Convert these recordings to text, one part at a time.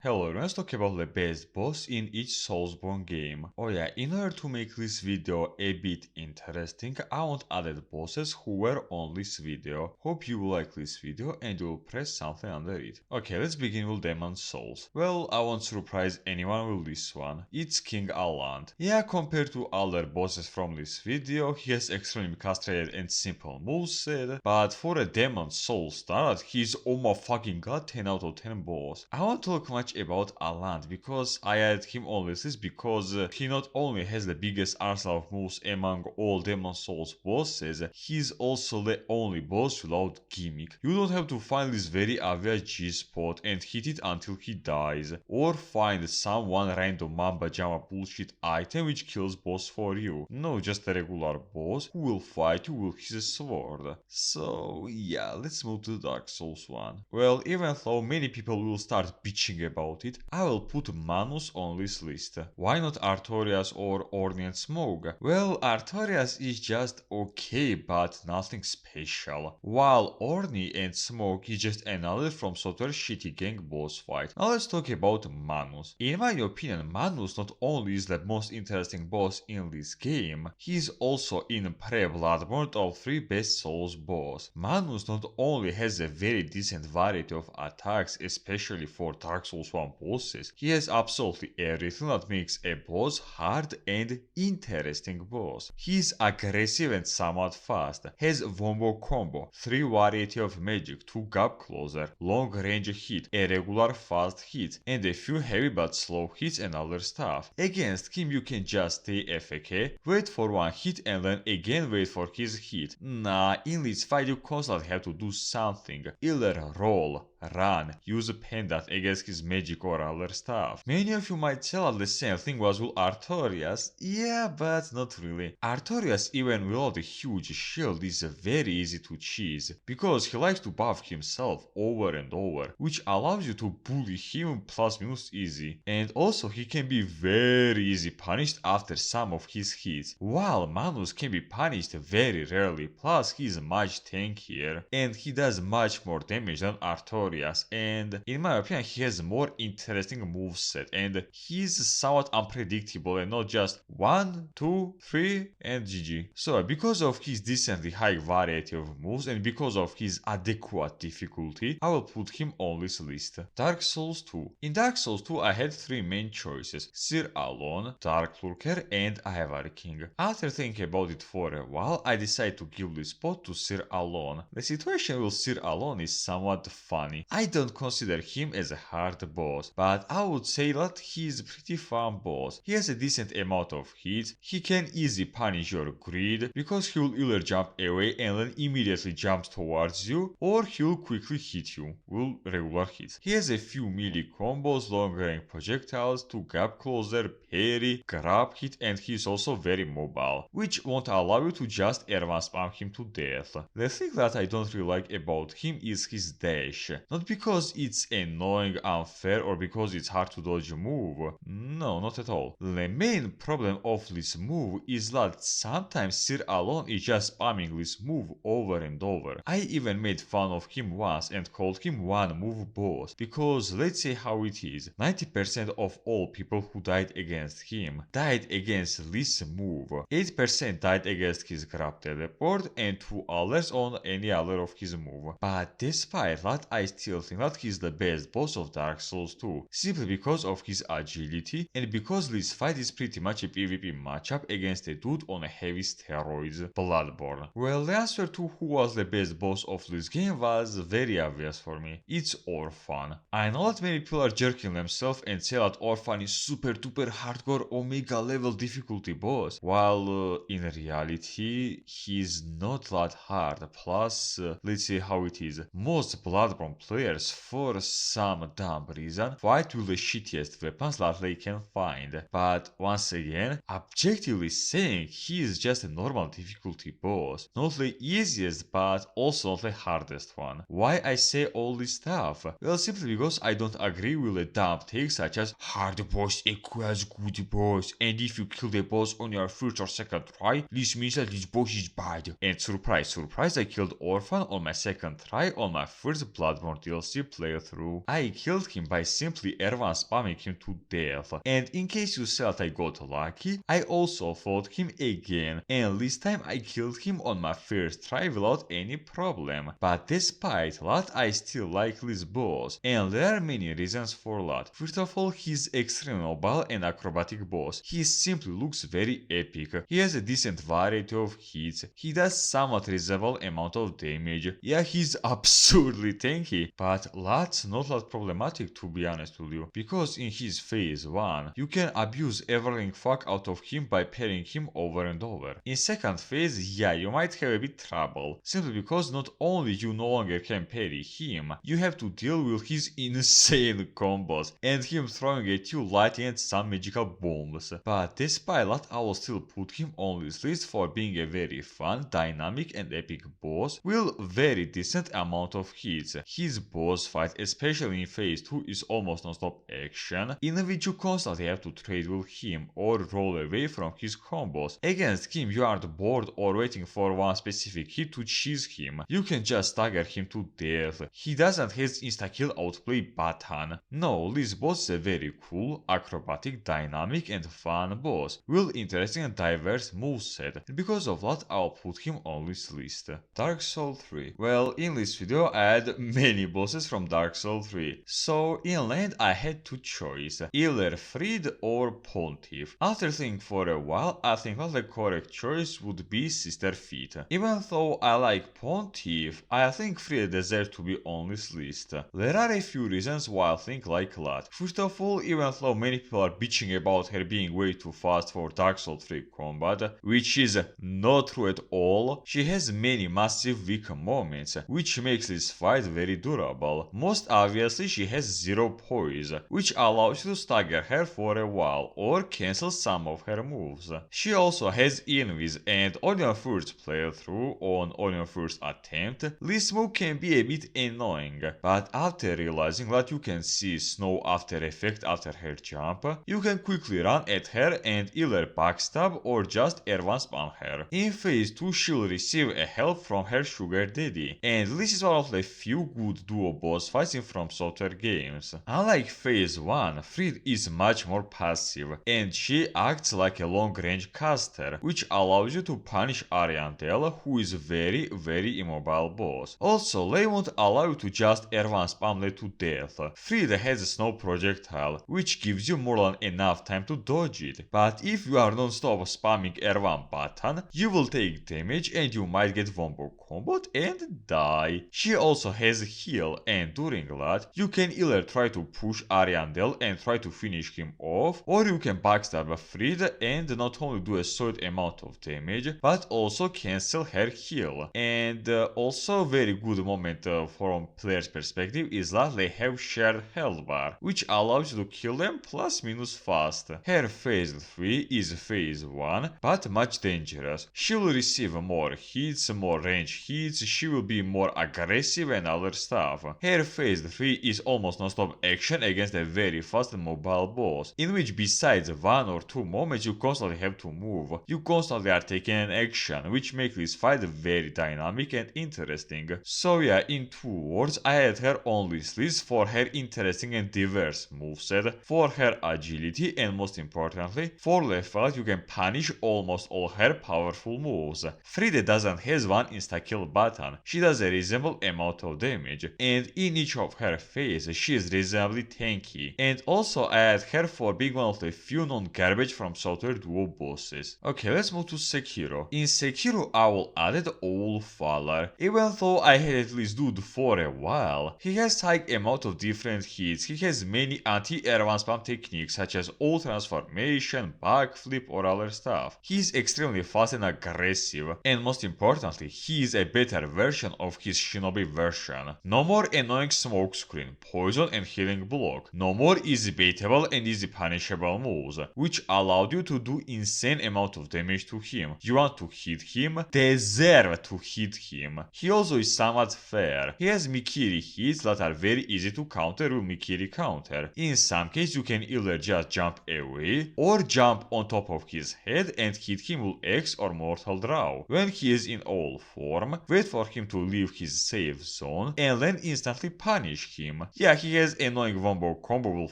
Hello, let's talk about the best boss in each Soulsborne game. Oh yeah, in order to make this video a bit interesting, I want added bosses who were on this video. Hope you will like this video and you will press something under it. Okay, let's begin with Demon Souls. Well, I won't surprise anyone with this one. It's King Alland. Yeah, compared to other bosses from this video, he has extremely castrated and simple moveset, but for a Demon Souls start, he's oh my fucking god 10 out of 10 boss. I won't talk much about Alland because I added him on this list because he not only has the biggest arsenal of moves among all Demon Souls bosses, he's also the only boss without gimmick. You don't have to find this very obvious G-spot and hit it until he dies, or find some one random mamba jama bullshit item which kills boss for you. No, just a regular boss who will fight you with his sword. So yeah, let's move to Dark Souls 1. Well, even though many people will start bitching about it, I will put Manus on this list. Why not Artorias or Ornn and Smough? Well, Artorias is just okay, but nothing special. While Ornn and Smough is just another from software shitty gang boss fight. Now let's talk about Manus. In my opinion, Manus not only is the most interesting boss in this game, he is also in pre-Bloodborne top 3 best Souls boss. Manus not only has a very decent variety of attacks, especially for Dark Souls 1 bosses, he has absolutely everything that makes a boss hard and interesting boss. He is aggressive and somewhat fast, has wombo combo, 3 variety of magic, 2 gap closer, long range hit, a regular fast hit, and a few heavy but slow hits and other stuff. Against him you can just stay AFK, wait for one hit and then again wait for his hit. Nah, in this fight you constantly have to do something, either roll, run, use a pendant against his magic or other stuff. Many of you might tell that the same thing was with Artorias. Yeah, but not really. Artorias, even without a huge shield, is very easy to cheese, because he likes to buff himself over and over, which allows you to bully him plus minus easy. And also he can be very easy punished after some of his hits, while Manus can be punished very rarely, plus he is much tankier, and he does much more damage than Artorias, and in my opinion he has more interesting moveset, and he's somewhat unpredictable and not just 1, 2, 3 and GG. So because of his decently high variety of moves and because of his adequate difficulty, I will put him on this list. Dark Souls 2. In Dark Souls 2 I had 3 main choices: Sir Alon, Dark Lurker and Ivory King. After thinking about it for a while, I decided to give this spot to Sir Alon. The situation with Sir Alon is somewhat funny. I don't consider him as a hard boss, but I would say that he is a pretty fun boss. He has a decent amount of hits, he can easily punish your greed because he will either jump away and then immediately jump towards you, or he will quickly hit you with regular hits. He has a few melee combos, long range projectiles, 2 gap closer, parry, grab hit, and he is also very mobile, which won't allow you to just Erwan spam him to death. The thing that I don't really like about him is his dash. Not because it's annoying, unfair, or because it's hard to dodge a move. No, not at all. The main problem of this move is that sometimes Sir Alon is just spamming this move over and over. I even made fun of him once and called him one move boss, because let's say how it is, 90% of all people who died against him died against this move, 8% died against his grab teleport and 2 others on any other of his move. But despite that, I still think that he's the best boss of Dark Souls 2, simply because of his agility and because this fight is pretty much a PvP matchup against a dude on a heavy steroids, Bloodborne. Well, the answer to who was the best boss of this game was very obvious for me. It's Orphan. I know that many people are jerking themselves and say that Orphan is super duper hardcore omega level difficulty boss, while in reality he's not that hard. Plus, let's see how it is. Most Bloodborne players, for some dumb reason, fight with the shittiest weapons that they can find. But once again, objectively saying, he is just a normal difficulty boss. Not the easiest, but also not the hardest one. Why I say all this stuff? Well, simply because I don't agree with a dumb take such as hard boss equals good boss, and if you kill the boss on your first or second try, this means that this boss is bad. And surprise, surprise, I killed Orphan on my second try on my first Bloodborne Bloodborne DLC playthrough. I killed him by simply R1 spamming him to death, and in case you thought I got lucky, I also fought him again, and this time I killed him on my first try without any problem. But despite that, I still like this boss, and there are many reasons for that. First of all, he's extremely mobile and acrobatic boss. He simply looks very epic. He has a decent variety of hits. He does somewhat reasonable amount of damage. Yeah, he's absurdly tanky, but that's not that problematic to be honest with you, because in his phase 1, you can abuse everything fuck out of him by parrying him over and over. In second phase, yeah, you might have a bit trouble, simply because not only you no longer can parry him, you have to deal with his insane combos, and him throwing at you lightning and some magical bombs. But despite that, I will still put him on this list for being a very fun, dynamic and epic boss with very decent amount of hits. His boss fight, especially in phase 2, is almost non-stop action, in which you constantly have to trade with him or roll away from his combos. Against him, you aren't bored or waiting for one specific hit to cheese him. You can just stagger him to death. He doesn't have insta-kill outplay button. No, this boss is a very cool, acrobatic, dynamic and fun boss with interesting and diverse moveset, and because of that I'll put him on this list. Dark Souls 3. Well, in this video I had many bosses from Dark Souls 3, so in land I had to choose either Fried or Pontiff. After thinking for a while, I think that the correct choice would be Sister Feet. Even though I like Pontiff, I think Fried deserves to be on this list. There are a few reasons why I think like that. First of all, even though many people are bitching about her being way too fast for Dark Souls 3 combat, which is not true at all, she has many massive weak moments, which makes this fight very durable. Most obviously, she has zero poise, which allows you to stagger her for a while or cancel some of her moves. She also has invis, and on your first playthrough, on your first attempt, this move can be a bit annoying, but after realizing that you can see snow after effect after her jump, you can quickly run at her and either backstab or just R1 spam her. In phase 2, she'll receive a help from her sugar daddy, and this is one of the few good duo boss fights in From Software games. Unlike phase 1, Fried is much more passive, and she acts like a long range caster, which allows you to punish Ariandel, who is very immobile boss. Also, they won't allow you to just R1 spam Lei to death. Fried has a snow projectile, which gives you more than enough time to dodge it, but if you are non-stop spamming R1 button, you will take damage and you might get wombo comboed and die. She also has heal, and during that, you can either try to push Ariandel and try to finish him off, or you can backstab Fried and not only do a solid amount of damage, but also cancel her heal. And also very good moment from player's perspective is that they have shared health bar, which allows you to kill them plus minus fast. Her phase 3 is phase 1, but much dangerous. She will receive more hits, more range hits, she will be more aggressive and other stuff. Her phase 3 is almost non-stop action against a very fast and mobile boss, in which besides 1 or 2 moments you constantly have to move, you constantly are taking an action, which makes this fight very dynamic and interesting. So yeah, in 2 words, I had her on this list for her interesting and diverse moveset, for her agility, and most importantly, for the fact you can punish almost all her powerful moves. Friede doesn't have one insta-kill button, she does a reasonable amount of damage, and in each of her phases she is reasonably tanky, and also I had her for being one of the few non-garbage From Software duo bosses. Okay, let's move to Sekiro. In Sekiro I will add Allfather. Even though I had at least dude for a while, he has high amount of different hits, he has many anti-R1 spam techniques such as all transformation, backflip or other stuff. He is extremely fast and aggressive, and most importantly, he is a better version of his shinobi version. No more annoying smokescreen, poison and healing block. No more easy baitable and easy punishable moves, which allowed you to do insane amount of damage to him. You want to hit him? Deserve to hit him. He also is somewhat fair. He has Mikiri hits that are very easy to counter with Mikiri counter. In some cases you can either just jump away or jump on top of his head and hit him with X or Mortal Draw. When he is in all form, wait for him to leave his safe zone and and then instantly punish him. Yeah, he has annoying wombo combo with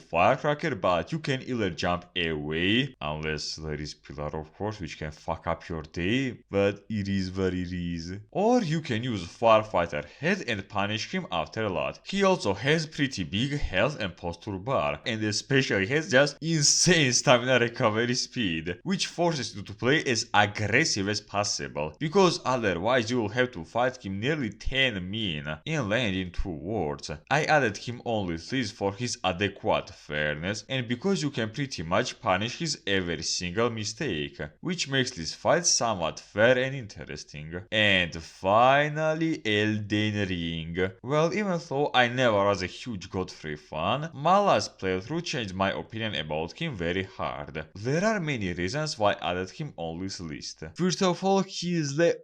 Firecracker, but you can either jump away, unless there is Pillar of course, which can fuck up your day, but it is what it is. Or you can use Firefighter Head and punish him after a lot. He also has pretty big health and posture bar, and especially has just insane stamina recovery speed, which forces you to play as aggressive as possible, because otherwise you will have to fight him nearly 10 min in land in 2 words. I added him only 3 for his adequate fairness, and because you can pretty much punish his every single mistake, which makes this fight somewhat fair and interesting. And finally, Elden Ring. Well, even though I never was a huge Godfrey fan, my last playthrough changed my opinion about him very hard. There are many reasons why I added him on this list. First of all, he is the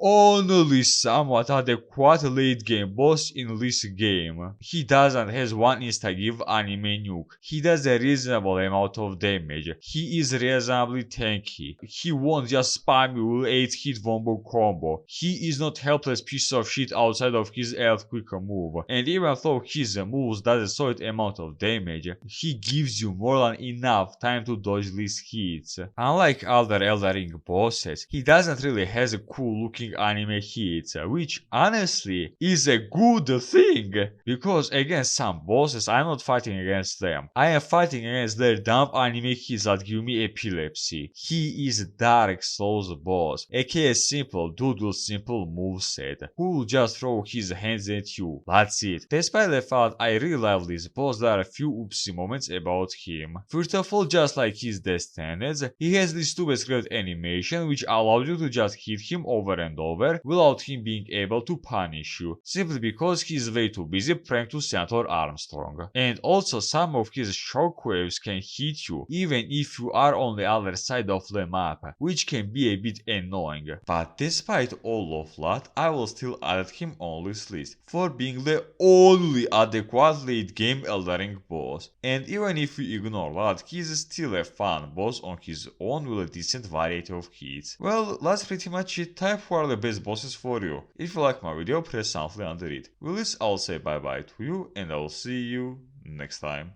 only somewhat adequate late game boss in this game. He doesn't has one insta-give anime nuke. He does a reasonable amount of damage. He is reasonably tanky. He won't just spam you with 8 hit wombo combo. He is not helpless piece of shit outside of his earthquake move. And even though his moves does a solid amount of damage, he gives you more than enough time to dodge these hits. Unlike other Elden Ring bosses, he doesn't really has a cool looking anime hits, which honestly is a good thing, because against some bosses I'm not fighting against them. I am fighting against their dumb anime hits that give me epilepsy. He is Dark Souls boss, aka simple dude with simple moveset, who will just throw his hands at you. That's it. Despite the fact I really love this boss, there are a few oopsie moments about him. First of all, just like his descendants, he has this stupid script animation which allows you to just hit him over and over without him being able to punish you, simply because he's way too busy praying to Senator Armstrong. And also some of his shockwaves can hit you even if you are on the other side of the map, which can be a bit annoying. But despite all of that, I will still add him on this list for being the only adequate late game Elden Ring boss. And even if you ignore that, he's still a fun boss on his own with a decent variety of hits. Well, that's pretty much it. Type who are the best bosses for you. If you like my video, press something under it. With this, I'll say bye bye to you and I'll see you next time.